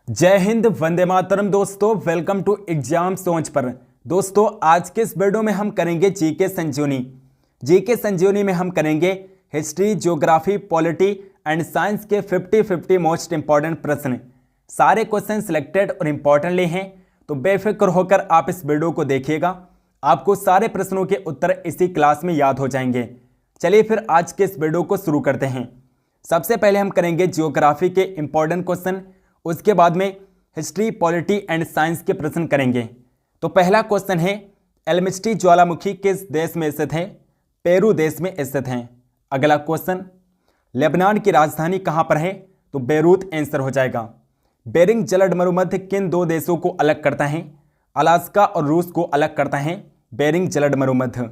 जय हिंद, वंदे मातरम। दोस्तों welcome to exam सोच पर। दोस्तों आज के इस वीडियो में हम करेंगे जीके संजीवनी। जीके संजीवनी में हम करेंगे history, geography, polity and science के 50-50 मोस्ट इंपॉर्टेंट प्रश्न। सारे क्वेश्चन सिलेक्टेड और इंपॉर्टेंटली हैं, तो बेफिक्र होकर आप इस वीडियो को देखिएगा। आपको सारे प्रश्नों के उत्तर इसी क्लास में याद हो जाएंगे। चलिए फिर आज के इस वीडियो को शुरू करते हैं। सबसे पहले हम करेंगे ज्योग्राफी के इंपॉर्टेंट क्वेश्चन, उसके बाद में हिस्ट्री, पॉलिटी एंड साइंस के प्रश्न करेंगे। तो पहला क्वेश्चन है, एल्मिस्टी ज्वालामुखी किस देश में स्थित है? पेरू देश में स्थित है। अगला क्वेश्चन, लेबनान की राजधानी कहां पर है? तो बेरूत आंसर हो जाएगा। बेरिंग जलद मरुमध्य किन दो देशों को अलग करता है? अलास्का और रूस को अलग करता है बेरिंग जलद मरुमध्य।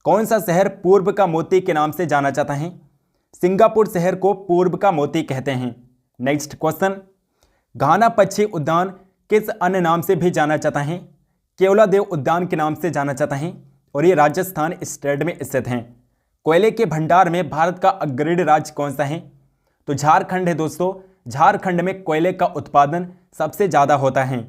कौन सा शहर पूर्व का मोती के नाम से जाना जाता है? सिंगापुर शहर को पूर्व का मोती कहते हैं। नेक्स्ट क्वेश्चन, घाना पक्षी उद्यान किस अन्य नाम से भी जाना जाता है? केवलादेव उद्यान के नाम से जाना जाता है और ये राजस्थान स्टेट में स्थित है। कोयले के भंडार में भारत का अग्रणी राज्य कौन सा है? तो झारखंड है दोस्तों। झारखंड में कोयले का उत्पादन सबसे ज़्यादा होता है।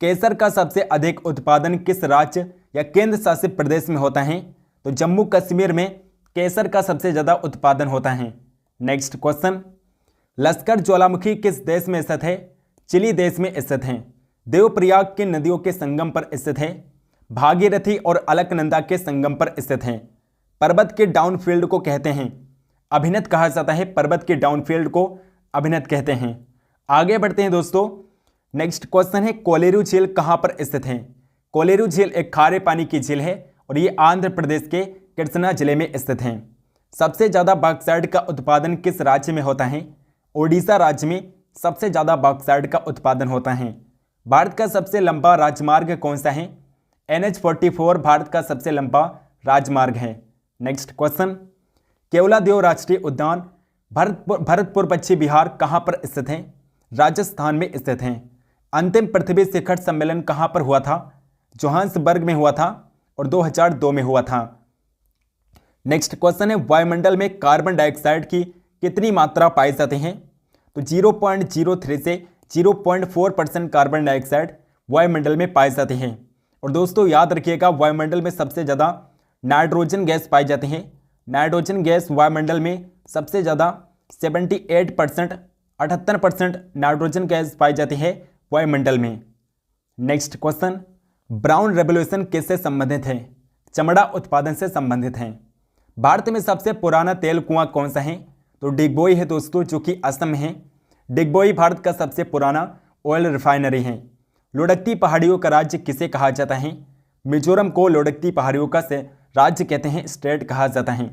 केसर का सबसे अधिक उत्पादन किस राज्य या केंद्र शासित प्रदेश में होता है? तो जम्मू कश्मीर में केसर का सबसे ज़्यादा उत्पादन होता है। नेक्स्ट क्वेश्चन, लश्कर ज्वालामुखी किस देश में स्थित है? चिली देश में स्थित है। देवप्रयाग किन नदियों के संगम पर स्थित है? भागीरथी और अलकनंदा के संगम पर स्थित है। पर्वत के डाउनफील्ड को कहते हैं अभिनत कहा जाता है। पर्वत के डाउनफील्ड को अभिनत कहते हैं। आगे बढ़ते हैं दोस्तों। नेक्स्ट क्वेश्चन है, कोलेरू झील कहाँ पर स्थित है? कोलेरू झील एक खारे पानी की झील है और ये आंध्र प्रदेश के कृष्णा जिले में स्थित है। सबसे ज़्यादा बॉक्साइट का उत्पादन किस राज्य में होता है? ओडिशा राज्य में सबसे ज़्यादा बॉक्साइट का उत्पादन होता है। भारत का सबसे लंबा राजमार्ग कौन सा है? NH-44 भारत का सबसे लंबा राजमार्ग है। नेक्स्ट क्वेश्चन, केवलादेव राष्ट्रीय उद्यान भरतपुर पश्चिम बिहार कहाँ पर स्थित है? राजस्थान में स्थित है। अंतिम पृथ्वी शिखर सम्मेलन कहाँ पर हुआ था? जोहान्सबर्ग में हुआ था और 2002 में हुआ था। नेक्स्ट क्वेश्चन है, वायुमंडल में कार्बन डाइऑक्साइड की कितनी मात्रा पाई जाती है? तो 0.03 से 0.4% कार्बन डाइऑक्साइड वायुमंडल में पाई जाती है। और दोस्तों याद रखिएगा, वायुमंडल में सबसे ज़्यादा नाइट्रोजन गैस पाई जाती है। नाइट्रोजन गैस वायुमंडल में सबसे ज़्यादा 78%, 78% नाइट्रोजन गैस पाई जाती है वायुमंडल में। नेक्स्ट क्वेश्चन, ब्राउन रेवोल्यूशन किससे संबंधित है? चमड़ा उत्पादन से संबंधित है। भारत में सबसे पुराना तेल कुआं कौन सा है? तो डिगबोई है दोस्तों, जो कि असम में है। डिगबोई भारत का सबसे पुराना ऑयल रिफाइनरी है। लोडक्ती पहाड़ियों का राज्य किसे कहा जाता है? मिजोरम को लोडक्ती पहाड़ियों का से राज्य कहते हैं, स्टेट कहा जाता है।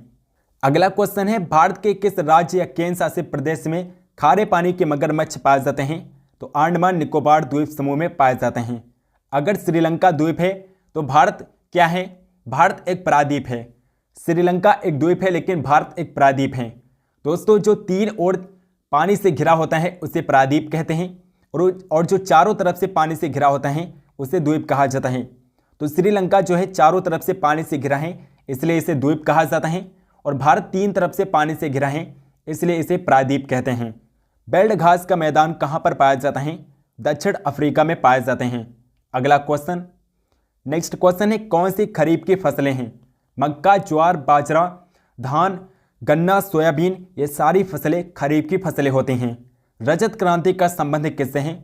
अगला क्वेश्चन है, भारत के किस राज्य या केंद्र शासित प्रदेश में खारे पानी के मगरमच्छ पाए जाते हैं? तो अंडमान निकोबार द्वीप समूह में पाए जाते हैं। अगर श्रीलंका द्वीप है तो भारत क्या है? भारत एक प्रायद्वीप है। श्रीलंका एक द्वीप है लेकिन भारत एक प्रायद्वीप है। दोस्तों जो तीन ओर पानी से घिरा होता है उसे प्रायद्वीप कहते हैं और जो चारों तरफ से पानी से घिरा होता है उसे द्वीप कहा जाता है। तो श्रीलंका जो है चारों तरफ से पानी से घिरा है, इसलिए इसे द्वीप कहा जाता है। और भारत तीन तरफ से पानी से घिरा है, इसलिए इसे प्रायद्वीप कहते हैं। बेल्ट घास का मैदान कहाँ पर पाया जाता है? दक्षिण अफ्रीका में पाए जाते हैं। अगला क्वेश्चन, नेक्स्ट क्वेश्चन है, कौन सी खरीफ की फसलें हैं? मक्का, ज्वार, बाजरा, धान, गन्ना, सोयाबीन, ये सारी फसलें खरीफ की फसलें होती हैं। रजत क्रांति का संबंध किससे है?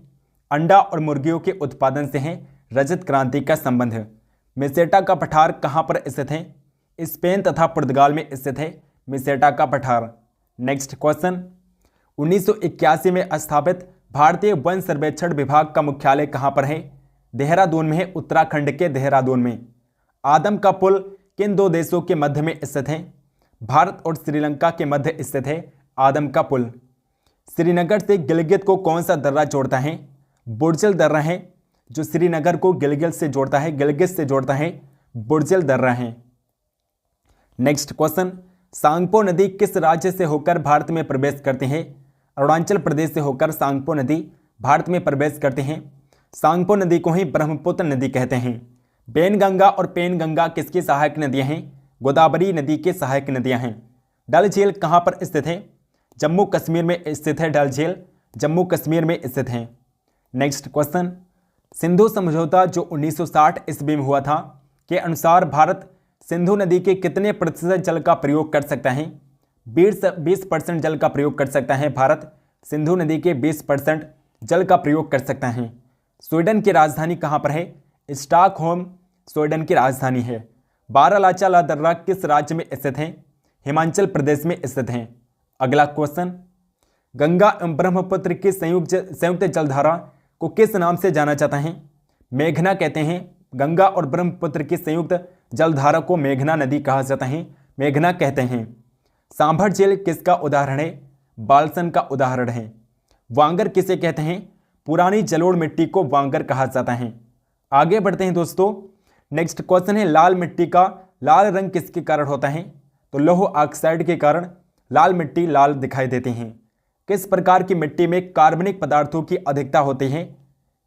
अंडा और मुर्गियों के उत्पादन से है रजत क्रांति का संबंध। मेसेटा का पठार कहाँ पर स्थित है? स्पेन तथा पुर्तगाल में स्थित है मेसेटा का पठार। नेक्स्ट क्वेश्चन, 1981 में स्थापित भारतीय वन सर्वेक्षण विभाग का मुख्यालय कहाँ पर है? देहरादून में है, उत्तराखंड के देहरादून में। आदम का पुल किन दो देशों के मध्य में स्थित है? भारत और श्रीलंका के मध्य स्थित है आदम का पुल। श्रीनगर से गिलगित को कौन सा दर्रा जोड़ता है? बुर्जल दर्रा है जो श्रीनगर को गिलगित से जोड़ता है, गिलगित से जोड़ता है बुर्जल दर्रा है। नेक्स्ट क्वेश्चन, सांगपो नदी किस राज्य से होकर भारत में प्रवेश करती है? अरुणाचल प्रदेश से होकर सांगपो नदी भारत में प्रवेश करती हैं। सांगपो नदी को ही ब्रह्मपुत्र नदी कहते हैं। बेनगंगा और पेनगंगा किसकी सहायक नदियां हैं? गोदावरी नदी की सहायक नदियां हैं। डल झील कहाँ पर स्थित है? जम्मू कश्मीर में स्थित है डल झील, जम्मू कश्मीर में स्थित है। नेक्स्ट क्वेश्चन, सिंधु समझौता जो 1960 ईस्वी में हुआ था के अनुसार भारत सिंधु नदी के कितने प्रतिशत जल का प्रयोग कर सकता है? 20% जल का प्रयोग कर सकता है भारत। सिंधु नदी के 20% जल का प्रयोग कर सकता है। स्वीडन की राजधानी कहाँ पर है? स्टॉकहोम स्वीडन की राजधानी है। बारालाचा ला दर्रा किस राज्य में स्थित है? हिमाचल प्रदेश में स्थित है। अगला क्वेश्चन, गंगा एवं ब्रह्मपुत्र की संयुक्त जलधारा को किस नाम से जाना जाता है? मेघना कहते हैं। गंगा और ब्रह्मपुत्र की संयुक्त जलधारा को मेघना नदी कहा जाता है, मेघना कहते हैं। सांभर झील किसका उदाहरण है? बालसन का उदाहरण है। वांगर किसे कहते हैं? पुरानी जलोढ़ मिट्टी को वांगर कहा जाता है। आगे बढ़ते हैं दोस्तों। नेक्स्ट क्वेश्चन है, लाल मिट्टी का लाल रंग किसके कारण होता है? तो लौह ऑक्साइड के कारण लाल मिट्टी लाल दिखाई देती है। किस प्रकार की मिट्टी में कार्बनिक पदार्थों की अधिकता होती है?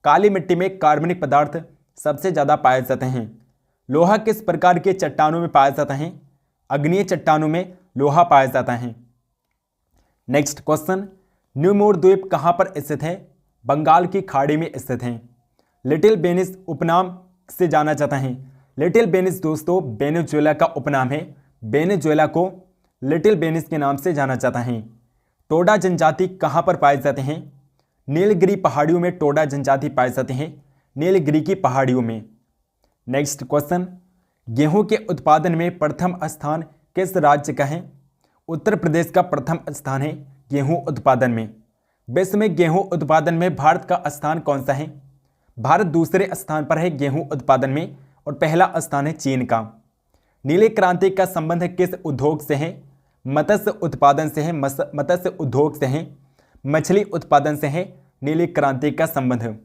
काली मिट्टी में कार्बनिक पदार्थ सबसे ज़्यादा पाए जाते हैं। लोहा किस प्रकार के चट्टानों में पाया जाता है? अग्नीय चट्टानों में लोहा पाया जाता है। नेक्स्ट क्वेश्चन, न्यूमोर द्वीप कहाँ पर स्थित है? बंगाल की खाड़ी में स्थित है। लिटिल वेनिस उपनाम से जाना जाता है। लिटिल वेनिस दोस्तों वेनेजुएला का उपनाम है। वेनेजुएला को लिटिल वेनिस के नाम से जाना जाता है। टोडा जनजाति कहाँ पर पाए जाते हैं? नीलगिरी पहाड़ियों में टोडा जनजाति पाए जाते हैं, नीलगिरी की पहाड़ियों में। नेक्स्ट क्वेश्चन, गेहूं के उत्पादन में प्रथम स्थान किस राज्य का है? उत्तर प्रदेश का प्रथम स्थान है गेहूं उत्पादन में। विश्व में गेहूं उत्पादन में भारत का स्थान कौन सा है? भारत दूसरे स्थान पर है गेहूं उत्पादन में और पहला स्थान है चीन का। नीली क्रांति का संबंध किस उद्योग से है? मत्स्य उत्पादन से है, मत्स्य उद्योग से है, मछली उत्पादन से है नीली क्रांति का संबंध।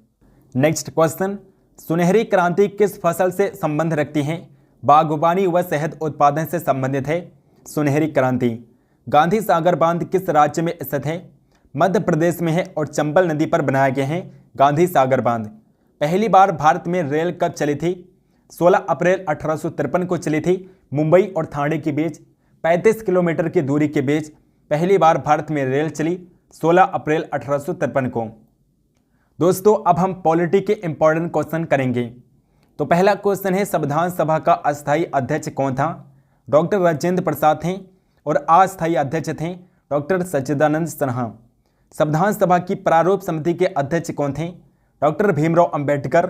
नेक्स्ट क्वेश्चन, सुनहरी क्रांति किस फसल से संबंध रखती है? बागवानी व शहद उत्पादन से संबंधित है सुनहरी क्रांति। गांधी सागर बांध किस राज्य में स्थित है? मध्य प्रदेश में है और चंबल नदी पर बनाए गए हैं गांधी सागर बांध। पहली बार भारत में रेल कब चली थी? 16 अप्रैल 1853 को चली थी। मुंबई और ठाणे के बीच 35 किलोमीटर की दूरी के बीच पहली बार भारत में रेल चली 16 अप्रैल 1853 को। दोस्तों अब हम पॉलिटी के इंपॉर्टेंट क्वेश्चन करेंगे। तो पहला क्वेश्चन है, संविधान सभा का अस्थायी अध्यक्ष कौन था? डॉक्टर राजेंद्र प्रसाद थे और अस्थायी अध्यक्ष थे डॉक्टर सच्चिदानंद सिन्हा। संविधान सभा की प्रारूप समिति के अध्यक्ष कौन थे? डॉक्टर भीमराव अंबेडकर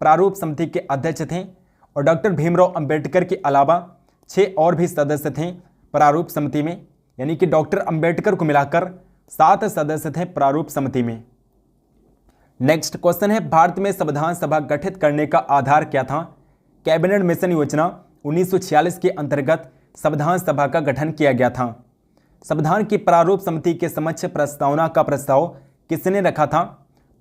प्रारूप समिति के अध्यक्ष थे और डॉक्टर भीमराव अंबेडकर के अलावा 6 और भी सदस्य थे प्रारूप समिति में, यानी कि डॉक्टर अंबेडकर को मिलाकर 7 सदस्य थे प्रारूप समिति में। नेक्स्ट क्वेश्चन है, भारत में संविधान सभा गठित करने का आधार क्या था? कैबिनेट मिशन योजना 1946 के अंतर्गत संविधान सभा का गठन किया गया था। संविधान की प्रारूप समिति के समक्ष प्रस्तावना का प्रस्ताव किसने रखा था?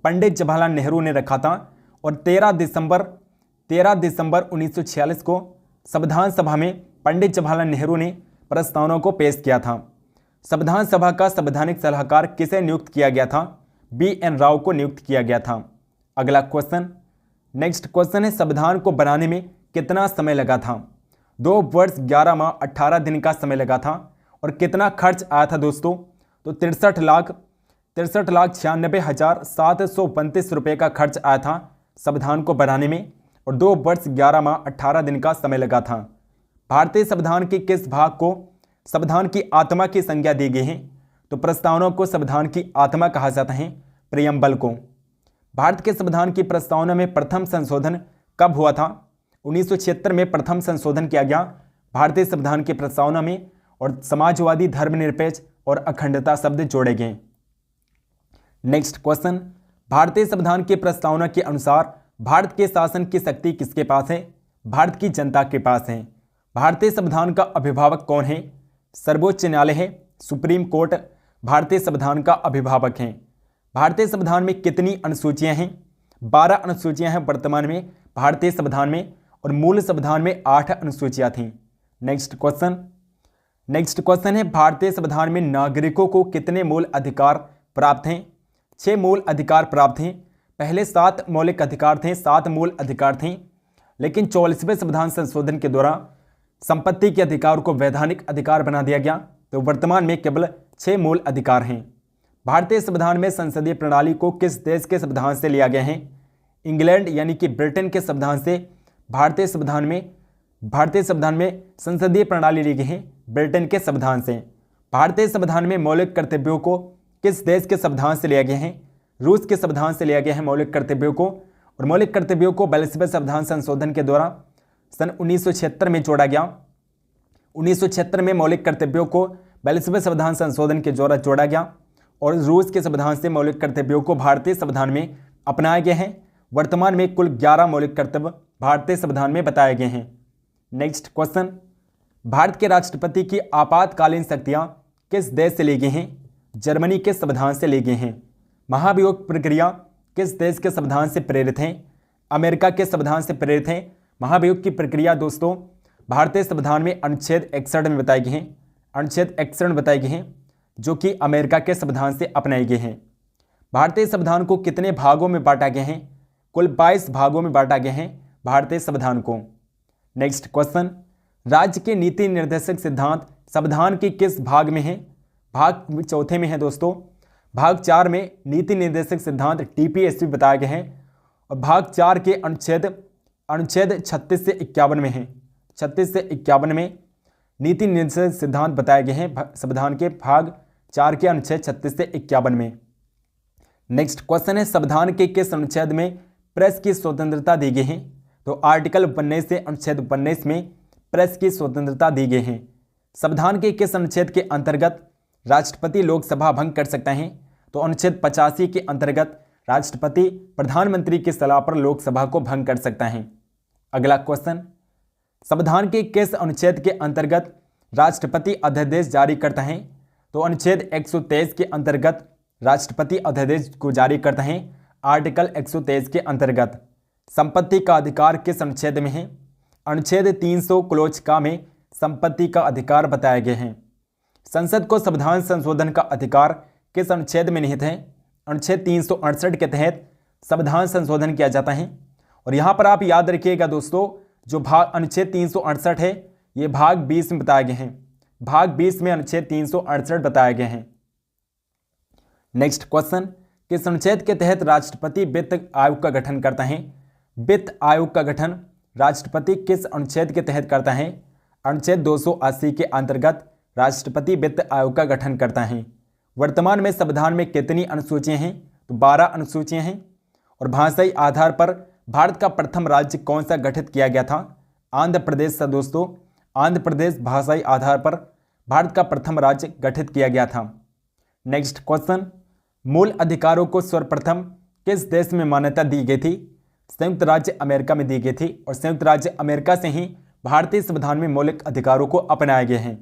पंडित जवाहरलाल नेहरू ने रखा था और 13 दिसंबर 1946 को संविधान सभा में पंडित जवाहरलाल नेहरू ने प्रस्तावना को पेश किया था। संविधान सभा का संवैधानिक सलाहकार किसे नियुक्त किया गया था? BN राव को नियुक्त किया गया था। अगला क्वेश्चन, नेक्स्ट क्वेश्चन है, संविधान को बनाने में कितना समय लगा था? 2 वर्ष 11 माह 18 दिन का समय लगा था। और कितना खर्च आया था दोस्तों? तो 63,96,732 रुपये का खर्च आया था संविधान को बनाने में और 2 वर्ष 11 माह 18 दिन का समय लगा था। भारतीय संविधान के किस भाग को संविधान की आत्मा की संज्ञा दी गई है? तो प्रस्तावना को संविधान की आत्मा कहा जाता है, प्रियम्बल को। भारत के संविधान की प्रस्तावना में प्रथम संशोधन कब हुआ था? 1976 में प्रथम संशोधन किया गया भारतीय संविधान की प्रस्तावना में और समाजवादी, धर्मनिरपेक्ष और अखंडता शब्द जोड़े गए। नेक्स्ट क्वेश्चन, भारतीय संविधान की प्रस्तावना के अनुसार भारत के शासन की शक्ति किसके पास है? भारत की जनता के पास है। भारतीय संविधान का अभिभावक कौन है? सर्वोच्च न्यायालय है, सुप्रीम कोर्ट भारतीय संविधान का अभिभावक है। भारतीय संविधान में कितनी अनुसूचियां हैं? 12 अनुसूचियां हैं वर्तमान में भारतीय संविधान में और मूल संविधान में 8 अनुसूचियां थीं। नेक्स्ट क्वेश्चन है, भारतीय संविधान में नागरिकों को कितने मूल अधिकार प्राप्त हैं? 6 मूल अधिकार प्राप्त हैं। पहले 7 मौलिक अधिकार थे, 7 मूल अधिकार थे, लेकिन 44वें संविधान संशोधन के द्वारा संपत्ति के अधिकार को वैधानिक अधिकार बना दिया गया, तो वर्तमान में केवल 6 मूल अधिकार हैं। भारतीय संविधान में संसदीय प्रणाली को किस देश के संविधान से लिया गया है? इंग्लैंड यानी कि ब्रिटेन के संविधान से भारतीय संविधान में संसदीय प्रणाली ली गई है ब्रिटेन के संविधान से। भारतीय संविधान में मौलिक कर्तव्यों को किस देश के संविधान से लिया गया है? रूस के संविधान से लिया गया है मौलिक कर्तव्यों को। और मौलिक कर्तव्यों को 42वें संविधान संशोधन के द्वारा सन 1976 में जोड़ा गया। 1976 में मौलिक कर्तव्यों को 42वें संविधान संशोधन के द्वारा जोड़ा गया और रूस के संविधान से मौलिक कर्तव्यों को भारतीय संविधान में अपनाया गया है। वर्तमान में कुल 11 मौलिक कर्तव्य भारतीय संविधान में बताए गए हैं। नेक्स्ट क्वेश्चन, भारत के राष्ट्रपति की आपातकालीन शक्तियां किस देश से ली गई हैं? जर्मनी के संविधान से ली गई हैं। महाभियोग प्रक्रिया किस देश के संविधान से प्रेरित हैं? अमेरिका के संविधान से प्रेरित हैं। महाभियोग की प्रक्रिया दोस्तों भारतीय संविधान में अनुच्छेद 61 में बताई गई हैं। अनुच्छेद 61 में बताई गई हैं जो कि अमेरिका के संविधान से अपनाई गई हैं। भारतीय संविधान को कितने भागों में बांटा गया है? कुल 22 भागों में बांटा गया है भारतीय संविधान को। नेक्स्ट क्वेश्चन, राज्य के नीति निर्देशक सिद्धांत संविधान के किस भाग में है? भाग चौथे में है दोस्तों। भाग 4 में नीति निर्देशक सिद्धांत TPSP बताया गया है और भाग 4 के अनुच्छेद 36 से 51 में है। 36 से 51 में नीति निर्देशक सिद्धांत बताए गए हैं संविधान के भाग 4 के अनुच्छेद 36 से 51 में। नेक्स्ट क्वेश्चन है, संविधान के किस अनुच्छेद में प्रेस की स्वतंत्रता दी गई है? तो आर्टिकल 19 से अनुच्छेद 19 में प्रेस की स्वतंत्रता दी गई है। संविधान के किस अनुच्छेद के अंतर्गत राष्ट्रपति लोकसभा भंग कर सकते हैं? तो अनुच्छेद 85 के अंतर्गत राष्ट्रपति प्रधानमंत्री की सलाह पर लोकसभा को भंग कर सकता है। अगला क्वेश्चन, संविधान के किस अनुच्छेद के अंतर्गत राष्ट्रपति अध्यादेश जारी करता है? तो अनुच्छेद 123 के अंतर्गत राष्ट्रपति अध्यादेश को जारी करता है। आर्टिकल 123 के अंतर्गत संपत्ति का अधिकार किस अनुच्छेद में है? अनुच्छेद 300 क्लोज का में संपत्ति का अधिकार बताए गए हैं। संसद को संविधान संशोधन का अधिकार किस अनुच्छेद में निहित है? अनुच्छेद 368 के तहत संविधान संशोधन किया जाता है। और यहाँ पर आप याद रखिएगा दोस्तों, जो भाग अनुच्छेद 368 है ये भाग 20 में बताए गए हैं। भाग 20 में अनुच्छेद 368 बताए गए हैं। नेक्स्ट क्वेश्चन, किस अनुच्छेद के तहत राष्ट्रपति वित्त आयोग का गठन करता है? वित्त आयोग का गठन राष्ट्रपति किस अनुच्छेद के तहत करता है? अनुच्छेद 280 के अंतर्गत राष्ट्रपति वित्त आयोग का गठन करता है। वर्तमान में संविधान में कितनी अनुसूचियां हैं? तो 12 अनुसूचियां हैं। और भाषाई आधार पर भारत का प्रथम राज्य कौन सा गठित किया गया था? आंध्र प्रदेश था दोस्तों। आंध्र प्रदेश भाषाई आधार पर भारत का प्रथम राज्य गठित किया गया था। नेक्स्ट क्वेश्चन, मूल अधिकारों को सर्वप्रथम किस देश में मान्यता दी गई थी? संयुक्त राज्य अमेरिका में दी गई थी। और संयुक्त राज्य अमेरिका से ही भारतीय संविधान में मौलिक अधिकारों को अपनाए गए हैं।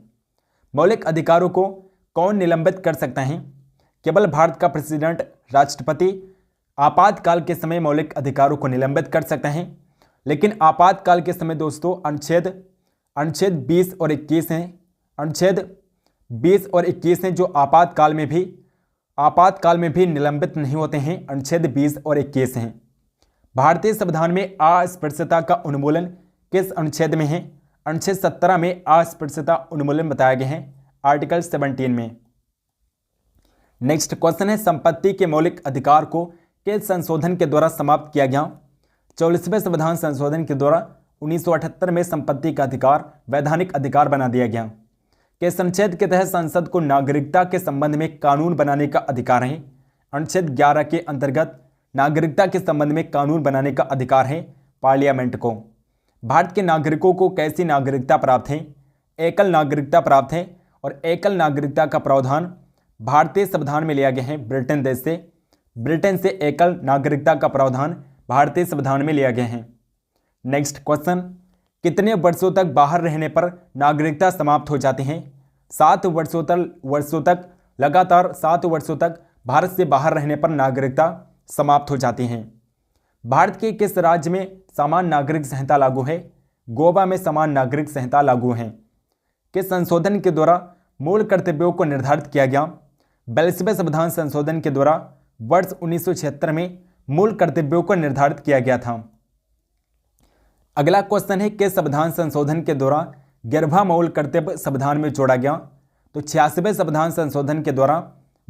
मौलिक अधिकारों को कौन निलंबित कर सकता है? केवल भारत का प्रेसिडेंट राष्ट्रपति आपातकाल के समय मौलिक अधिकारों को निलंबित कर सकते हैं। लेकिन आपातकाल के समय दोस्तों अनुच्छेद 20 और 21 हैं। अनुच्छेद 20 और 21 हैं जो आपातकाल में भी निलंबित नहीं होते हैं। अनुच्छेद 20 और 21 हैं। भारतीय संविधान में अस्पृश्यता का उन्मूलन किस अनुच्छेद में है? अनुच्छेद 17 में अस्पृश्यता उन्मूलन बताया गया है। आर्टिकल 17 में। नेक्स्ट क्वेश्चन है, संपत्ति के मौलिक अधिकार को किस संशोधन के द्वारा समाप्त किया गया? 44वें संविधान संशोधन के द्वारा 1978 में संपत्ति का अधिकार वैधानिक अधिकार बना दिया गया। किस अनुच्छेद के तहत संसद को नागरिकता के संबंध में कानून बनाने का अधिकार है? अनुच्छेद 11 के अंतर्गत नागरिकता के संबंध में कानून बनाने का अधिकार है पार्लियामेंट को। भारत के नागरिकों को कैसी नागरिकता प्राप्त है? एकल नागरिकता प्राप्त है। और एकल नागरिकता का प्रावधान भारतीय संविधान में लिया गया है ब्रिटेन से एकल नागरिकता का प्रावधान भारतीय संविधान में लिया गया है। नेक्स्ट क्वेश्चन, कितने वर्षों तक बाहर रहने पर नागरिकता समाप्त हो जाती है? 7 वर्षों तक लगातार 7 वर्षों तक भारत से बाहर रहने पर नागरिकता समाप्त हो जाती हैं। भारत के किस राज्य में समान नागरिक संहिता लागू है? गोवा में समान नागरिक संहिता लागू है। किस संशोधन के द्वारा मूल कर्तव्यों को निर्धारित किया गया? 42वें संविधान संशोधन के द्वारा वर्ष 1976 में मूल कर्तव्यों को निर्धारित किया गया था। अगला क्वेश्चन है, किस संविधान संशोधन के द्वारा 11वां मूल कर्तव्य संविधान में जोड़ा गया? तो 86वें संविधान संशोधन के द्वारा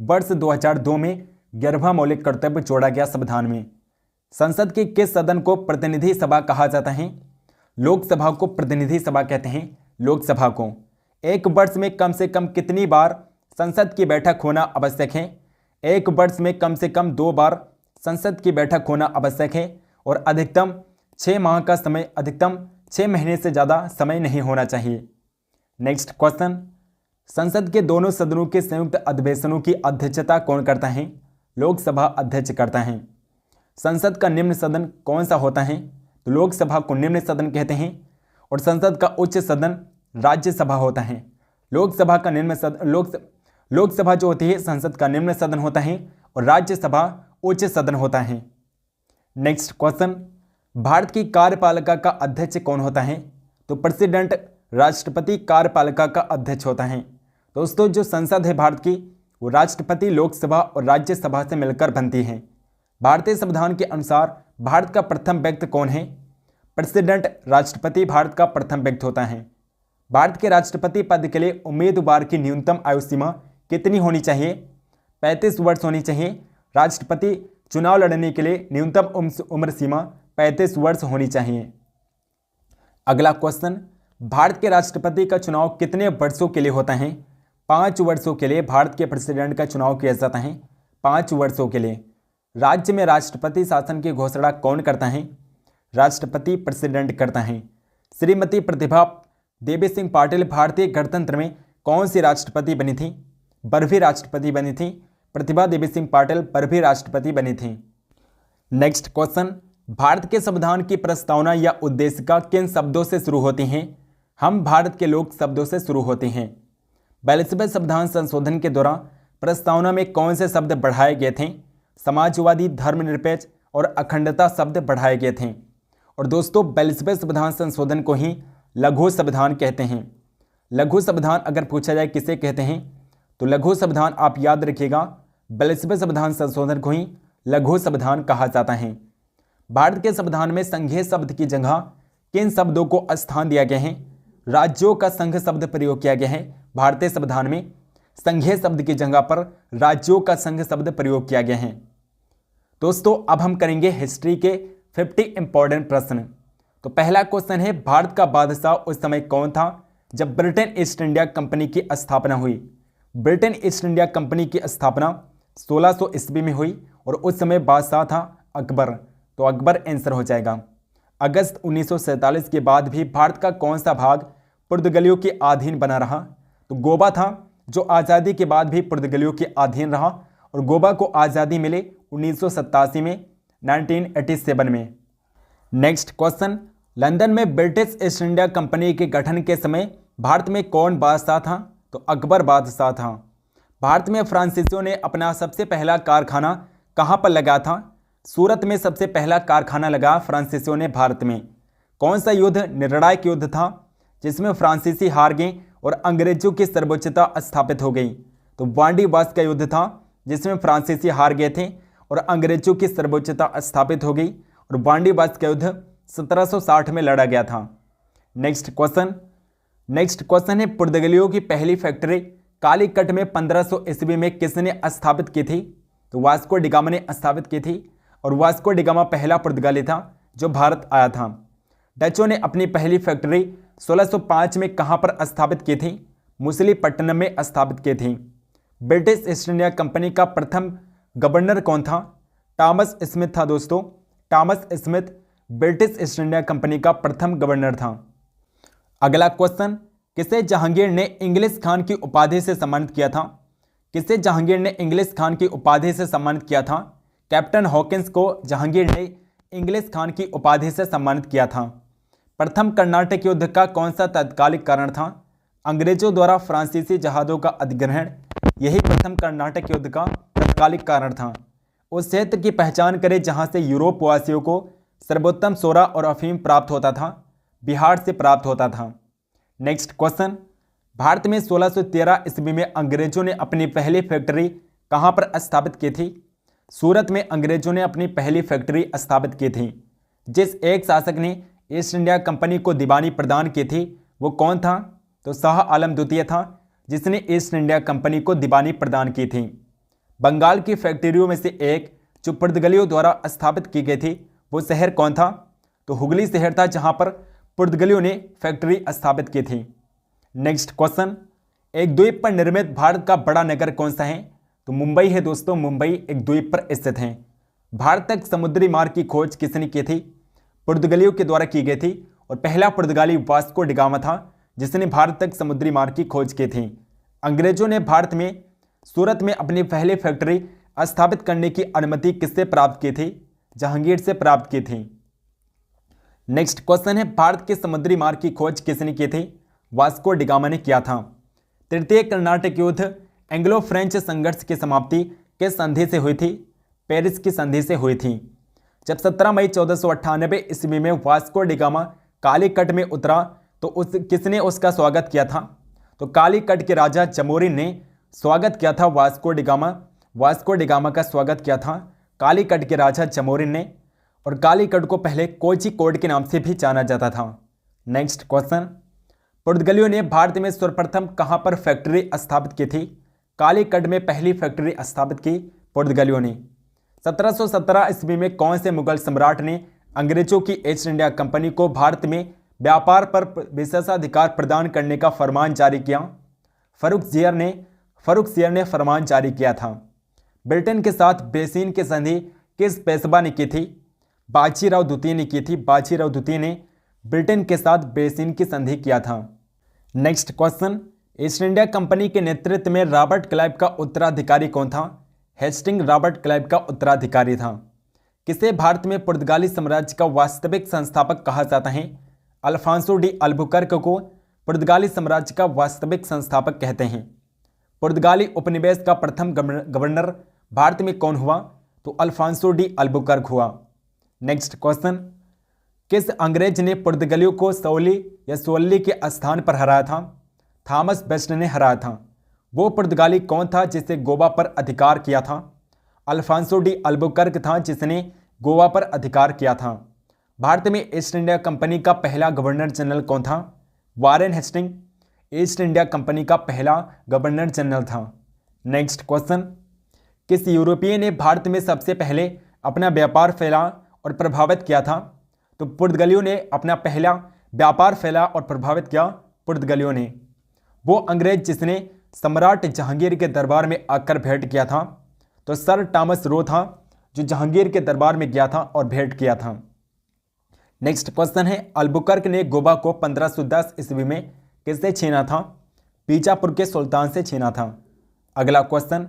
वर्ष 2002 में 11वां मौलिक कर्तव्य जोड़ा गया संविधान में। संसद के किस सदन को प्रतिनिधि सभा कहा जाता है? लोकसभा को प्रतिनिधि सभा कहते हैं। लोकसभा को एक वर्ष में कम से कम कितनी बार संसद की बैठक होना आवश्यक है? एक वर्ष में कम से कम 2 बार संसद की बैठक होना आवश्यक है और अधिकतम 6 माह का समय, अधिकतम 6 महीने से ज़्यादा समय नहीं होना चाहिए। नेक्स्ट क्वेश्चन, संसद के दोनों सदनों के संयुक्त अधिवेशनों की अध्यक्षता कौन करता है? लोकसभा अध्यक्ष करता है। संसद का निम्न सदन कौन सा होता है? तो लोकसभा को निम्न सदन कहते हैं और संसद का उच्च सदन राज्यसभा होता है। लोकसभा का निम्न सदन लोकसभा जो होती है संसद का निम्न सदन होता है और राज्यसभा उच्च सदन होता है। नेक्स्ट क्वेश्चन, भारत की कार्यपालिका का अध्यक्ष कौन होता है? तो प्रेसिडेंट राष्ट्रपति कार्यपालिका का अध्यक्ष होता है। दोस्तों जो संसद है भारत की वो राष्ट्रपति, लोकसभा और राज्यसभा से मिलकर बनती है। भारतीय संविधान के अनुसार भारत का प्रथम व्यक्ति कौन है? प्रेसिडेंट राष्ट्रपति भारत का प्रथम व्यक्ति होता है। भारत के राष्ट्रपति पद के लिए उम्मीदवार की न्यूनतम आयु सीमा कितनी होनी चाहिए? 35 वर्ष होनी चाहिए। राष्ट्रपति चुनाव लड़ने के लिए न्यूनतम उम्र सीमा 35 वर्ष होनी चाहिए। अगला क्वेश्चन, भारत के राष्ट्रपति का चुनाव कितने वर्षों के लिए होता है? 5 वर्षों के लिए भारत के प्रेसिडेंट का चुनाव किया जाता है। 5 वर्षों के लिए। राज्य में राष्ट्रपति शासन की घोषणा कौन करता है? राष्ट्रपति प्रेसिडेंट करता है। श्रीमती प्रतिभा देवी सिंह पाटिल भारतीय गणतंत्र में कौन सी राष्ट्रपति बनी थी? 12वीं राष्ट्रपति बनी थी। प्रतिभा देवी सिंह पाटिल 12वीं राष्ट्रपति बनी थी। नेक्स्ट क्वेश्चन, भारत के संविधान की प्रस्तावना या उद्देशिका किन शब्दों से शुरू होती हैं? हम भारत के लोग शब्दों से शुरू होते हैं। 42वें संविधान संशोधन के दौरान प्रस्तावना में कौन से शब्द बढ़ाए गए थे? समाजवादी, धर्मनिरपेक्ष और अखंडता शब्द बढ़ाए गए थे। और दोस्तों 42वें संविधान संशोधन को ही लघु संविधान कहते हैं। लघु संविधान अगर पूछा जाए किसे कहते हैं तो लघु संविधान आप याद रखिएगा, 42वें संविधान संशोधन को ही लघु संविधान कहा जाता है। भारत के संविधान में संघीय शब्द की जगह किन शब्दों को स्थान दिया गया है? राज्यों का संघ शब्द प्रयोग किया गया है। भारतीय संविधान में संघीय शब्द की जगह पर राज्यों का संघ शब्द प्रयोग किया गया है। दोस्तों अब हम करेंगे हिस्ट्री के 50 इंपॉर्टेंट प्रश्न। तो पहला क्वेश्चन है, भारत का बादशाह उस समय कौन था जब ब्रिटेन ईस्ट इंडिया कंपनी की स्थापना हुई? ब्रिटेन ईस्ट इंडिया कंपनी की स्थापना 1600 ईस्वी में हुई और उस समय बादशाह था अकबर। तो अकबर आंसर हो जाएगा। अगस्त 1947 के बाद भी भारत का कौन सा भाग पुर्तगालियों के अधीन बना रहा? तो गोवा था, जो आज़ादी के बाद भी पुर्तगालियों के अधीन रहा और गोवा को आज़ादी मिली 1987 में, 1987 में। नेक्स्ट क्वेश्चन, लंदन में ब्रिटिश ईस्ट इंडिया कंपनी के गठन के समय भारत में कौन बादशाह था? तो अकबर बादशाह था। भारत में फ्रांसीसियों ने अपना सबसे पहला कारखाना कहाँ पर लगाया था? सूरत में सबसे पहला कारखाना लगा फ्रांसीसियों ने भारत में। कौन सा युद्ध निर्णायक युद्ध था जिसमें फ्रांसीसी हार गए और अंग्रेजों की सर्वोच्चता स्थापित हो गई? तो वांडीवास का युद्ध था जिसमें फ्रांसीसी हार गए थे और अंग्रेजों की सर्वोच्चता स्थापित हो गई और वांडीवास का युद्ध 1760 में लड़ा गया था। नेक्स्ट क्वेश्चन है, पुर्तगालियों की पहली फैक्ट्री कालीकट में 1500 ईस्वी में किसने स्थापित की थी? तो वास्को डिगामा ने स्थापित की थी और वास्को डिगामा पहला पुर्तगाली था जो भारत आया था। डचों ने अपनी पहली फैक्ट्री 1605 में कहां पर स्थापित की थी? मुसलीपट्टनम में स्थापित की थी। ब्रिटिश ईस्ट इंडिया कंपनी का प्रथम गवर्नर कौन था? टॉमस स्मिथ था दोस्तों। Thomas Smith British east India Company का प्रथम गवर्नर था। अगला क्वेश्चन, किसे जहांगीर ने इंग्लिश खान की उपाधि से सम्मानित किया था? किसे जहांगीर ने इंग्लिश खान की उपाधि से सम्मानित किया था? कैप्टन हॉकिंस को जहांगीर ने इंग्लिश खान की उपाधि से सम्मानित किया था। प्रथम कर्नाटक युद्ध का कौन सा तत्कालिक कारण था? अंग्रेजों द्वारा फ्रांसीसी जहाज़ों का अधिग्रहण, यही प्रथम कर्नाटक युद्ध का तत्कालिक कारण था। उस क्षेत्र की पहचान करें जहां से यूरोप वासियों को सर्वोत्तम सोरा और अफीम प्राप्त होता था। बिहार से प्राप्त होता था। नेक्स्ट क्वेश्चन, भारत में 1613 ईस्वी में अंग्रेजों ने अपनी पहली फैक्ट्री कहां पर स्थापित की थी? सूरत में अंग्रेजों ने अपनी पहली फैक्ट्री स्थापित की थी। जिस एक शासक ने ईस्ट इंडिया कंपनी को दीवानी प्रदान की थी वो कौन था? तो शाह आलम द्वितीय था जिसने ईस्ट इंडिया कंपनी को दीवानी प्रदान की थी। बंगाल की फैक्ट्रियों में से एक जो पुर्तगालियों द्वारा स्थापित की गई थी वो शहर कौन था? तो हुगली शहर था, जहां पर पुर्तगालियों ने फैक्ट्री स्थापित की थी। नेक्स्ट क्वेश्चन, एक द्वीप पर निर्मित भारत का बड़ा नगर कौन सा है? तो मुंबई है दोस्तों, मुंबई एक द्वीप पर स्थित है। भारत तक समुद्री मार्ग की खोज किसने की थी? पुर्तगालियों के द्वारा की गई थी और पहला पुर्तगाली वास्को डी गामा था जिसने भारत तक समुद्री मार्ग की खोज की थी। अंग्रेजों ने भारत में सूरत में अपनी पहली फैक्ट्री स्थापित करने की अनुमति किससे प्राप्त की थी? जहांगीर से प्राप्त की थी। नेक्स्ट क्वेश्चन है, भारत के समुद्री मार्ग की खोज किसने की थी? वास्को डी गामा ने किया था। तृतीय कर्नाटक युद्ध एंग्लो फ्रेंच संघर्ष की समाप्ति किस संधि से हुई थी? पेरिस की संधि से हुई थी। जब 17 मई 1498 ईस्वी में वास्को डी गामा कालीकट में उतरा तो किसने उसका स्वागत किया था? तो कालीकट के राजा जमोरिन ने स्वागत किया था वास्को डी गामा का स्वागत किया था कालीकट के राजा जमोरिन ने, और कालीकट को पहले कोझिकोड के नाम से भी जाना जाता था। नेक्स्ट क्वेश्चन, पुर्तगालियों ने भारत में सर्वप्रथम कहां पर फैक्ट्री स्थापित की थी? कालीकट में पहली फैक्ट्री स्थापित की पुर्तगालियों ने। 1717 ईस्वी में कौन से मुगल सम्राट ने अंग्रेजों की ईस्ट इंडिया कंपनी को भारत में व्यापार पर विशेषाधिकार प्रदान करने का फरमान जारी किया? फर्रुख सियर ने फरमान जारी किया था। ब्रिटेन के साथ बेसिन की संधि किस पेशवा ने की थी? बाजीराव द्वितीय ने की थी। बाजीराव द्वितीय ने ब्रिटेन के साथ बेसिन की संधि किया था। Next question, east India company के नेतृत्व में रॉबर्ट क्लाइव का उत्तराधिकारी कौन था? हेस्टिंग रॉबर्ट क्लाइव का उत्तराधिकारी था। किसे भारत में पुर्तगाली साम्राज्य का वास्तविक संस्थापक कहा जाता है? अल्फांसो डी अल्बुकर्क को पुर्तगाली साम्राज्य का वास्तविक संस्थापक कहते हैं। पुर्तगाली उपनिवेश का प्रथम गवर्नर भारत में कौन हुआ? तो अल्फांसो डी अल्बुकर्क हुआ। नेक्स्ट क्वेश्चन, किस अंग्रेज ने पुर्तगालियों को सोल्ली के स्थान पर हराया था? थॉमस बेस्ट ने हराया था। वो पुर्तगाली कौन था जिसने गोवा पर अधिकार किया था? अल्फांसो डी अल्बुकर्क था जिसने गोवा पर अधिकार किया था। भारत में ईस्ट इंडिया कंपनी का पहला गवर्नर जनरल कौन था? Warren Hastings East India Company का पहला गवर्नर जनरल था। नेक्स्ट क्वेश्चन, किस यूरोपीय ने भारत में सबसे पहले अपना व्यापार फैला और प्रभावित किया था? तो पुर्तगालियों ने अपना पहला व्यापार फैला और प्रभावित किया पुर्तगालियों ने। वो अंग्रेज जिसने सम्राट जहांगीर के दरबार में आकर भेंट किया था, तो सर टॉमस रो था जो जहांगीर के दरबार में गया था और भेंट किया था। नेक्स्ट क्वेश्चन है, अल्बुकर्क ने गोवा को 1510 ईस्वी में किससे छीना था? बीजापुर के सुल्तान से छीना था। अगला क्वेश्चन,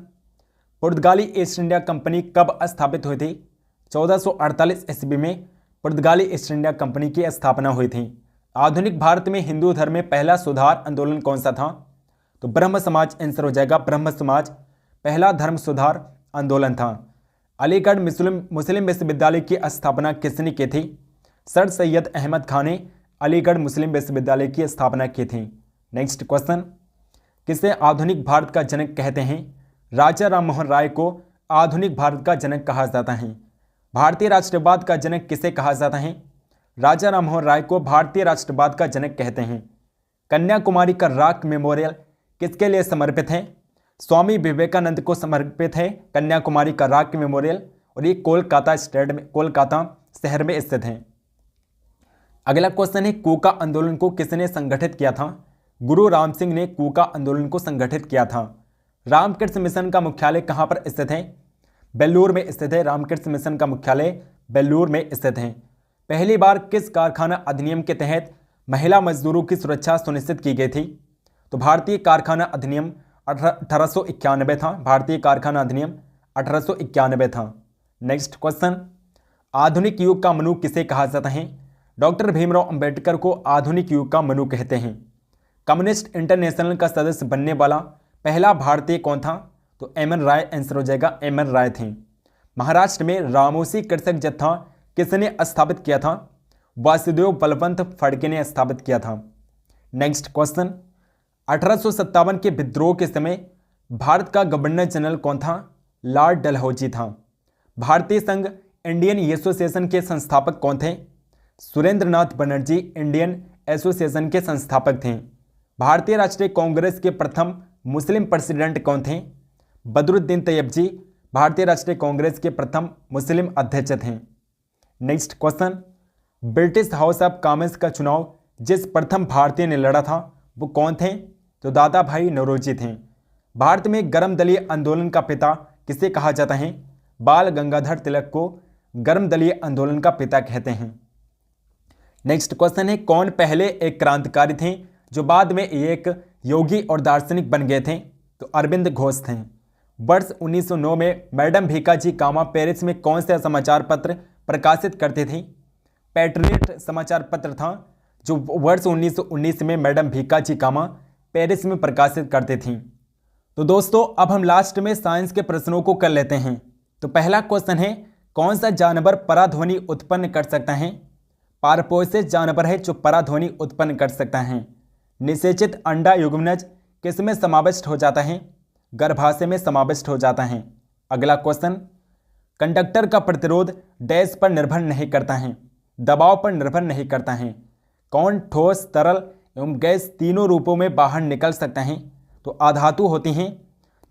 पुर्तगाली ईस्ट इंडिया कंपनी कब स्थापित हुई थी? 1448 ईस्वी में पुर्तगाली ईस्ट इंडिया कंपनी की स्थापना हुई थी। आधुनिक भारत में हिंदू धर्म में पहला सुधार आंदोलन कौन सा था? तो ब्रह्म समाज आंसर हो जाएगा। ब्रह्म समाज पहला धर्म सुधार आंदोलन था। अलीगढ़ मुस्लिम विश्वविद्यालय की स्थापना किसने की थी? सर सैयद अहमद खान ने अलीगढ़ मुस्लिम विश्वविद्यालय की स्थापना की थी। नेक्स्ट क्वेश्चन, किसे आधुनिक भारत का जनक कहते हैं? राजा राममोहन राय को आधुनिक भारत का जनक कहा जाता है। भारतीय राष्ट्रवाद का जनक किसे कहा जाता है? राजा राममोहन राय को भारतीय राष्ट्रवाद का जनक कहते हैं। कन्याकुमारी का रॉक मेमोरियल किसके लिए समर्पित है? स्वामी विवेकानंद को समर्पित है कन्याकुमारी का रॉक मेमोरियल, और ये कोलकाता शहर में स्थित है। अगला क्वेश्चन है, कूका आंदोलन को किसने संगठित किया था? गुरु राम सिंह ने कूका आंदोलन को संगठित किया था। रामकृष्ण मिशन का मुख्यालय कहां पर स्थित है? बेल्लूर में स्थित है। रामकृष्ण मिशन का मुख्यालय बेल्लूर में स्थित है। पहली बार किस कारखाना अधिनियम के तहत महिला मजदूरों की सुरक्षा सुनिश्चित की गई थी? तो भारतीय कारखाना अधिनियम 1891 था। भारतीय कारखाना अधिनियम 1891 था। नेक्स्ट क्वेश्चन, आधुनिक युग का मनु किसे कहा जाता है? डॉक्टर भीमराव अंबेडकर को आधुनिक युग का मनु कहते हैं। कम्युनिस्ट इंटरनेशनल का सदस्य बनने वाला पहला भारतीय कौन था? तो एम एन राय आंसर हो जाएगा। एम एन राय थे। महाराष्ट्र में रामोसी कृषक जत्था किसने स्थापित किया था? वासुदेव बलवंत फड़के ने स्थापित किया था। नेक्स्ट क्वेश्चन, 1857 के विद्रोह के समय भारत का गवर्नर जनरल कौन था? लॉर्ड डलहौजी था। भारतीय संघ इंडियन एसोसिएशन के संस्थापक कौन थे? सुरेंद्रनाथ बनर्जी इंडियन एसोसिएशन के संस्थापक थे। भारतीय राष्ट्रीय कांग्रेस के प्रथम मुस्लिम प्रेसिडेंट कौन थे? बदरुद्दीन तैयबजी भारतीय राष्ट्रीय कांग्रेस के प्रथम मुस्लिम अध्यक्ष थे। Next question, British house of Commons का चुनाव जिस प्रथम भारतीय ने लड़ा था वो कौन थे? तो दादा भाई नौरोजी थे। भारत में गर्म दलीय आंदोलन का पिता किसे कहा जाता है? बाल गंगाधर तिलक को गर्म दलीय आंदोलन का पिता कहते हैं। नेक्स्ट क्वेश्चन है, कौन पहले एक क्रांतिकारी थे जो बाद में एक योगी और दार्शनिक बन गए थे? तो अरविंद घोष थे। वर्ष 1909 में मैडम भीकाजी कामा पेरिस में कौन सा समाचार पत्र प्रकाशित करते थे? पैट्रियट समाचार पत्र था जो वर्ष 1919 में मैडम भीकाजी कामा पेरिस में प्रकाशित करते थी। तो दोस्तों अब हम लास्ट में साइंस के प्रश्नों को कर लेते हैं। तो पहला क्वेश्चन है, कौन सा जानवर पराध्वनि उत्पन्न कर सकता है? पारपोषित जानवर है जो पराध्वनि उत्पन्न कर सकता है। निषेचित अंडा युग्मनज किस में समाविष्ट हो जाता है? गर्भाशय में समाविष्ट हो जाता है। अगला क्वेश्चन, कंडक्टर का प्रतिरोध डैश पर निर्भर नहीं करता है, दबाव पर निर्भर नहीं करता है। कौन ठोस, तरल एवं गैस तीनों रूपों में बाहर निकल सकता है? तो अधातु होती हैं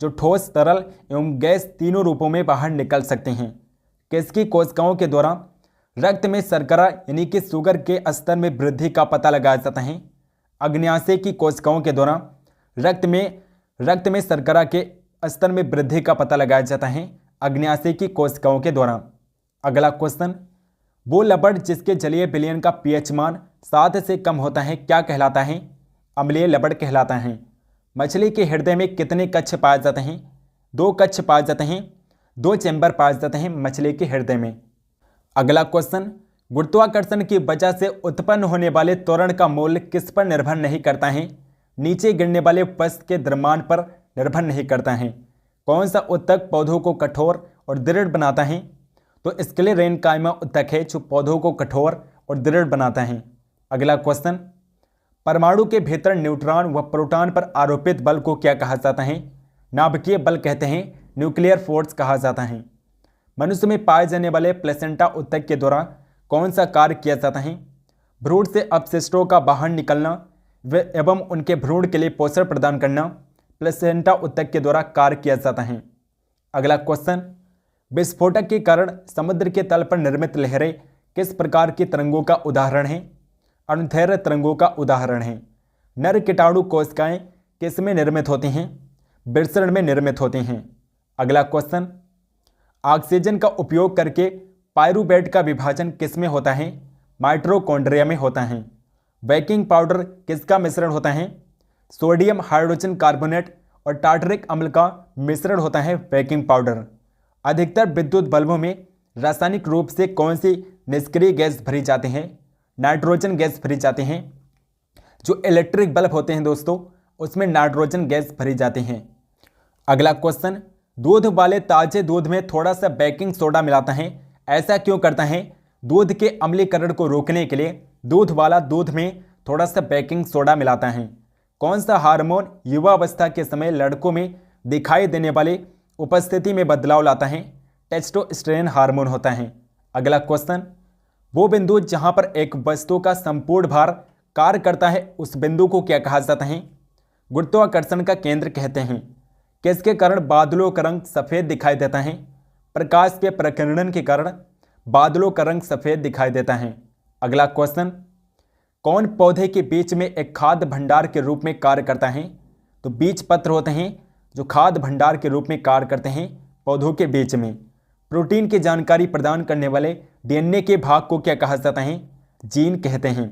जो ठोस, तरल एवं गैस तीनों रूपों में बाहर निकल सकते हैं। किसकी कोशिकाओं के द्वारा रक्त में शर्करा यानी कि शुगर के स्तर में वृद्धि का पता लगाया जाता है? अग्न्याशय की कोशिकाओं के द्वारा रक्त में शर्करा के स्तर में वृद्धि का पता लगाया जाता है अग्न्याशय की कोशिकाओं के द्वारा। अगला क्वेश्चन, वो लवण जिसके जलीय विलयन का पीएच मान 7 से कम होता है क्या कहलाता है? अम्लीय लवण कहलाता है। मछली के हृदय में कितने कक्ष पाए जाते हैं? 2 कक्ष पाए जाते हैं, 2 चैम्बर पाए जाते हैं मछली के हृदय में। अगला क्वेश्चन, गुरुत्वाकर्षण की वजह से उत्पन्न होने वाले त्वरण का मूल्य किस पर निर्भर नहीं करता है? नीचे गिरने वाले वस्तु के द्रव्यमान पर निर्भर नहीं करता है। कौन सा उत्तक पौधों को कठोर और दृढ़ बनाता है? तो स्क्लेरेनकाइमा उत्तक है जो पौधों को कठोर और दृढ़ बनाता है। अगला क्वेश्चन, परमाणु के भीतर न्यूट्रॉन व प्रोटॉन पर आरोपित बल को क्या कहा जाता है? नाभिकीय बल कहते हैं, न्यूक्लियर फोर्स कहा जाता है। मनुष्य में पाए जाने वाले प्लेसेंटा उत्तक के द्वारा कौन सा कार्य किया जाता है? भ्रूण से अपशिष्टों का बाहर निकलना एवं उनके भ्रूण के लिए पोषण प्रदान करना प्लेसेंटा उत्तक के द्वारा कार्य किया जाता है। अगला क्वेश्चन, विस्फोटक के कारण समुद्र के तल पर निर्मित लहरें किस प्रकार की तरंगों का उदाहरण है? अणुदैर्घ्य तरंगों का उदाहरण है। नर कीटाणु कोशिकाएं किस में निर्मित होती हैं? विसरण में निर्मित होती हैं। अगला क्वेश्चन, ऑक्सीजन का उपयोग करके पायरूवेट का विभाजन किस में होता है? माइटोकॉन्ड्रिया में होता है। बेकिंग पाउडर किसका मिश्रण होता है? सोडियम हाइड्रोजन कार्बोनेट और टार्टरिक अम्ल का मिश्रण होता है बेकिंग पाउडर। अधिकतर विद्युत बल्बों में रासायनिक रूप से कौन सी निष्क्रिय गैस भरी जाती है? नाइट्रोजन गैस भरी जाती हैं। जो इलेक्ट्रिक बल्ब होते हैं दोस्तों उसमें नाइट्रोजन गैस भरी जाती हैं। अगला क्वेश्चन, दूध वाले ताजे दूध में थोड़ा सा बेकिंग सोडा मिलाता है, ऐसा क्यों करता है? दूध के अम्लीकरण को रोकने के लिए दूध वाला दूध में थोड़ा सा बेकिंग सोडा मिलाता है। कौन सा हार्मोन युवावस्था के समय लड़कों में दिखाई देने वाली उपस्थिति में बदलाव लाता है? टेस्टोस्टेरोन हार्मोन होता है। अगला क्वेश्चन, वो बिंदु जहां पर एक वस्तु का संपूर्ण भार कार्य करता है उस बिंदु को क्या कहा जाता है? गुरुत्वाकर्षण का केंद्र कहते हैं। किसके कारण बादलों का रंग सफ़ेद दिखाई देता है? प्रकाश के प्रकीर्णन के कारण बादलों का रंग सफ़ेद दिखाई देता है। अगला क्वेश्चन, कौन पौधे के बीच में एक खाद्य भंडार के रूप में कार्य करता है? तो बीज पत्र होते हैं जो खाद्य भंडार के रूप में कार्य करते हैं पौधों के बीच में। प्रोटीन की जानकारी प्रदान करने वाले डीएनए के भाग को क्या कहा जाता है? जीन कहते हैं।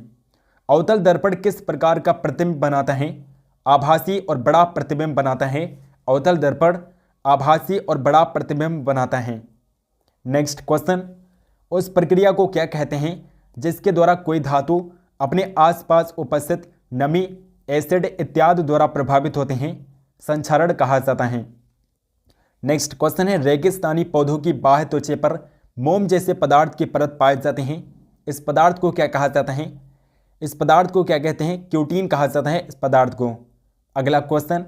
अवतल दर्पण किस प्रकार का प्रतिबिंब बनाता है? आभासी और बड़ा प्रतिबिंब बनाता है। अवतल दर्पण आभासी और बड़ा प्रतिबिंब बनाता है। नेक्स्ट क्वेश्चन, उस प्रक्रिया को क्या कहते हैं जिसके द्वारा कोई धातु अपने आसपास उपस्थित नमी, एसिड इत्यादि द्वारा प्रभावित होते हैं? संक्षारण कहा जाता है। नेक्स्ट क्वेश्चन है, रेगिस्तानी पौधों की बाह्य त्वचा पर मोम जैसे पदार्थ की परत पाए जाते हैं, इस पदार्थ को क्या कहा जाता है? इस पदार्थ को क्या कहते हैं? क्यूटीन कहा जाता है इस पदार्थ को। अगला क्वेश्चन,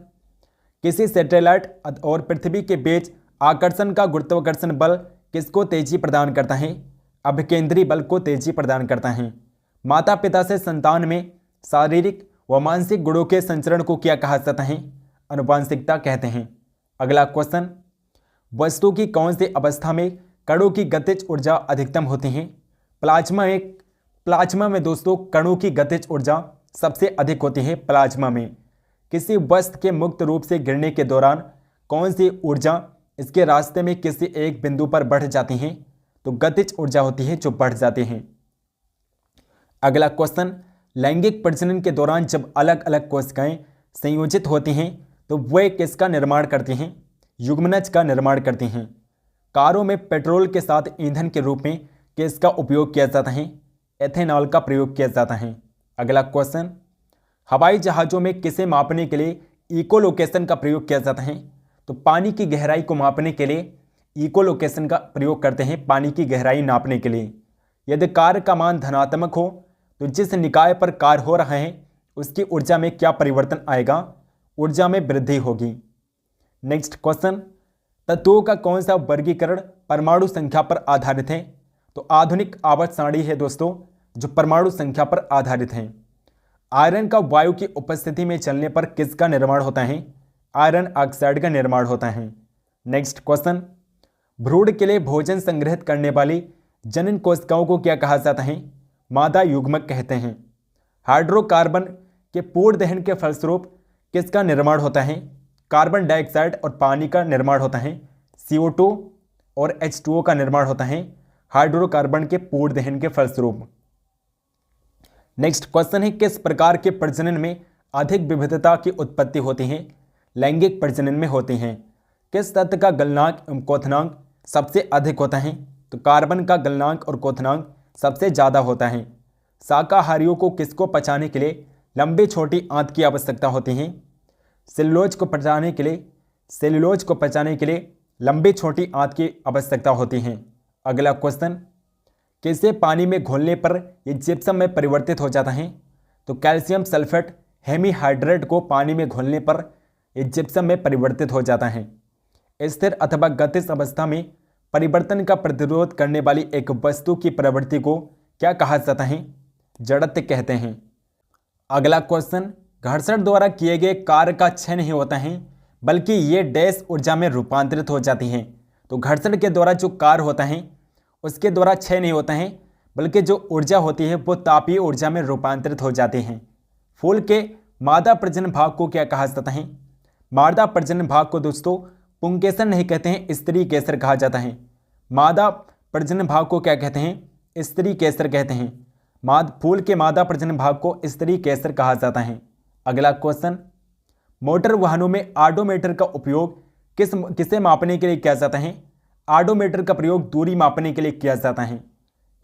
किसी सैटेलाइट और पृथ्वी के बीच आकर्षण का गुरुत्वाकर्षण बल किसको तेजी प्रदान करता है? अभिकेंद्री बल को तेजी प्रदान करता है। माता पिता से संतान में शारीरिक व मानसिक गुणों के संचरण को क्या कहा जाता है? अनुवांशिकता कहते हैं। अगला क्वेश्चन, वस्तु की कौन सी अवस्था में कणों की गतिज ऊर्जा अधिकतम होती है? प्लाज्मा में दोस्तों कणों की गतिज ऊर्जा सबसे अधिक होती है प्लाज्मा में। किसी वस्तु के मुक्त रूप से गिरने के दौरान कौन सी ऊर्जा इसके रास्ते में किसी एक बिंदु पर बढ़ जाती है? तो गतिज ऊर्जा होती है जो बढ़ जाती है। अगला क्वेश्चन, लैंगिक प्रजनन के दौरान जब अलग अलग कोशिकाएं संयोजित होती हैं तो वे किसका निर्माण करती हैं? युग्मनज का निर्माण करती हैं। कारों में पेट्रोल के साथ ईंधन के रूप में किसका उपयोग किया जाता है? एथेनॉल का प्रयोग किया जाता है। अगला क्वेश्चन, हवाई जहाज़ों में किसे मापने के लिए इकोलोकेशन का प्रयोग किया जाता है? तो पानी की गहराई को मापने के लिए इकोलोकेशन का प्रयोग करते हैं, पानी की गहराई नापने के लिए। यदि कार्य का मान धनात्मक हो तो जिस निकाय पर कार्य हो रहा है उसकी ऊर्जा में क्या परिवर्तन आएगा? ऊर्जा में वृद्धि होगी। नेक्स्ट क्वेश्चन, तत्वों का कौन सा वर्गीकरण परमाणु संख्या पर आधारित है? तो आधुनिक आवर्त सारणी है दोस्तों जो परमाणु संख्या पर आधारित है। आयरन का वायु की उपस्थिति में चलने पर किसका निर्माण होता है? आयरन ऑक्साइड का निर्माण होता है। नेक्स्ट क्वेश्चन, भ्रूण के लिए भोजन संग्रहित करने वाली जनन कोशिकाओं को क्या कहा जाता है? मादा युग्मक कहते हैं। हाइड्रोकार्बन के पूर्ण दहन के फलस्वरूप किसका निर्माण होता है? कार्बन डाइऑक्साइड और पानी का निर्माण होता है। CO2 और H2O का निर्माण होता है हाइड्रोकार्बन के पूर्ण दहन के फलस्वरूप। नेक्स्ट क्वेश्चन है, किस प्रकार के प्रजनन में अधिक विविधता की उत्पत्ति होती है? लैंगिक प्रजनन में होती हैं। किस तत्व का गलनांक एवं क्वथनांक सबसे अधिक होता है? तो कार्बन का गलनांक और क्वथनांक सबसे ज़्यादा होता है। शाकाहारियों को किसको पचाने के लिए लंबी छोटी आंत की आवश्यकता होती है? सेलुलोज को पचाने के लिए लंबी छोटी आंत की आवश्यकता होती है। अगला क्वेश्चन, किसे पानी में घोलने पर यह जिप्सम में परिवर्तित हो जाता है? तो कैल्शियम सल्फेट हेमीहाइड्रेट को पानी में घोलने पर यह जिप्सम में परिवर्तित हो जाता है। स्थिर अथवा गतिज अवस्था में परिवर्तन का प्रतिरोध करने वाली एक वस्तु की प्रवृत्ति को क्या कहा जाता है? जड़त्व कहते हैं। अगला क्वेश्चन, घर्षण द्वारा किए गए कार्य का क्षय नहीं होता है बल्कि ये डैश ऊर्जा में रूपांतरित हो जाती हैं। तो घर्षण के द्वारा जो कार्य होता है उसके द्वारा क्षय नहीं होता है बल्कि जो ऊर्जा होती है वो तापीय ऊर्जा में रूपांतरित हो जाती हैं। फूल के मादा प्रजनन भाग को क्या कहा जाता है? मादा प्रजनन भाग को दोस्तों पुंकेसर नहीं कहते हैं, स्त्री केसर कहा जाता है। मादा प्रजनन भाग को क्या कहते हैं? स्त्री केसर कहते हैं। फूल के मादा प्रजनन भाग को स्त्री केसर कहा जाता है। अगला क्वेश्चन, मोटर वाहनों में आडोमीटर का उपयोग किसे मापने के लिए किया जाता है? आडोमीटर का प्रयोग दूरी मापने के लिए किया जाता है।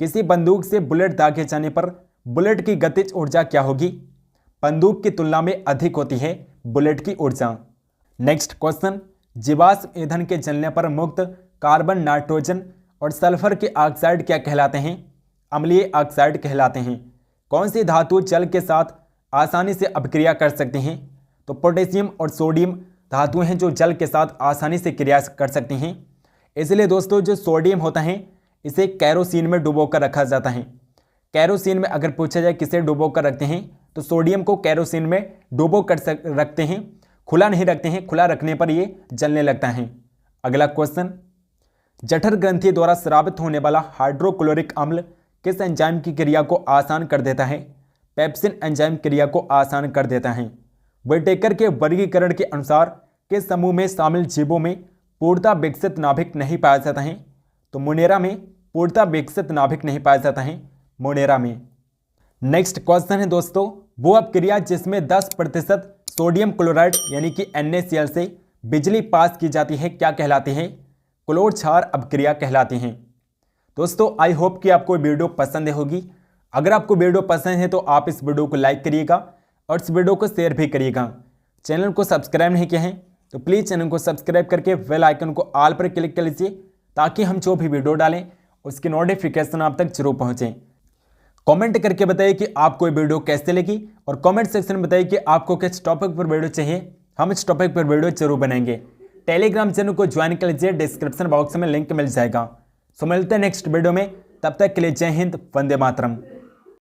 किसी बंदूक से बुलेट दागे जाने पर बुलेट की गतिज ऊर्जा क्या होगी? बंदूक की तुलना में अधिक होती है बुलेट की ऊर्जा। नेक्स्ट क्वेश्चन, जीवाश्म ईंधन के जलने पर मुक्त कार्बन, नाइट्रोजन और सल्फर के ऑक्साइड क्या कहलाते हैं? अम्लीय ऑक्साइड कहलाते हैं। कौन सी धातु जल के साथ आसानी से अपक्रिया कर सकती हैं? तो पोटेशियम और सोडियम धातुएं हैं जो जल के साथ आसानी से क्रिया कर सकती हैं। इसलिए दोस्तों जो सोडियम होता है इसे कैरोसिन में डुबो कर रखा जाता है। कैरोसिन में अगर पूछा जाए किसे डुबो कर रखते हैं तो सोडियम को कैरोसिन में डुबो कर रखते हैं, खुला नहीं रखते हैं। खुला रखने पर ये जलने लगता है। अगला क्वेश्चन, जठर ग्रंथि द्वारा स्रावित होने वाला हाइड्रोक्लोरिक अम्ल किस एंजाइम की क्रिया को आसान कर देता है? पेप्सिन एंजाइम क्रिया को आसान कर देता है। व्हिटेकर के वर्गीकरण के अनुसार किस समूह में शामिल जीवों में पूर्णतः विकसित नाभिक नहीं पाया जाता है? तो मोनेरा में पूर्णतः विकसित नाभिक नहीं पाया जाता है, मोनेरा में। नेक्स्ट क्वेश्चन है दोस्तों, वो अपक्रिया जिसमें 10% सोडियम क्लोराइड यानी कि NaCl से बिजली पास की जाती है क्या कहलाती है? क्लोर क्षार अपक्रिया कहलाती हैं। दोस्तों आई होप कि आपको वीडियो पसंद होगी। अगर आपको वीडियो पसंद है तो आप इस वीडियो को लाइक करिएगा और इस वीडियो को शेयर भी करिएगा। चैनल को सब्सक्राइब नहीं किया है तो प्लीज़ चैनल को सब्सक्राइब करके बेल आइकन को ऑल पर क्लिक कर लीजिए ताकि हम जो भी वीडियो डालें उसकी नोटिफिकेशन आप तक जरूर पहुँचें। कमेंट करके बताइए कि आपको ये वीडियो कैसे लगी और कमेंट सेक्शन में बताइए कि आपको किस टॉपिक पर वीडियो चाहिए, हम इस टॉपिक पर वीडियो जरूर बनाएंगे। टेलीग्राम चैनल को ज्वाइन कर लीजिए, डिस्क्रिप्शन बॉक्स में लिंक मिल जाएगा। सो मिलते हैं नेक्स्ट वीडियो में, तब तक के लिए जय हिंद, वंदे मातरम।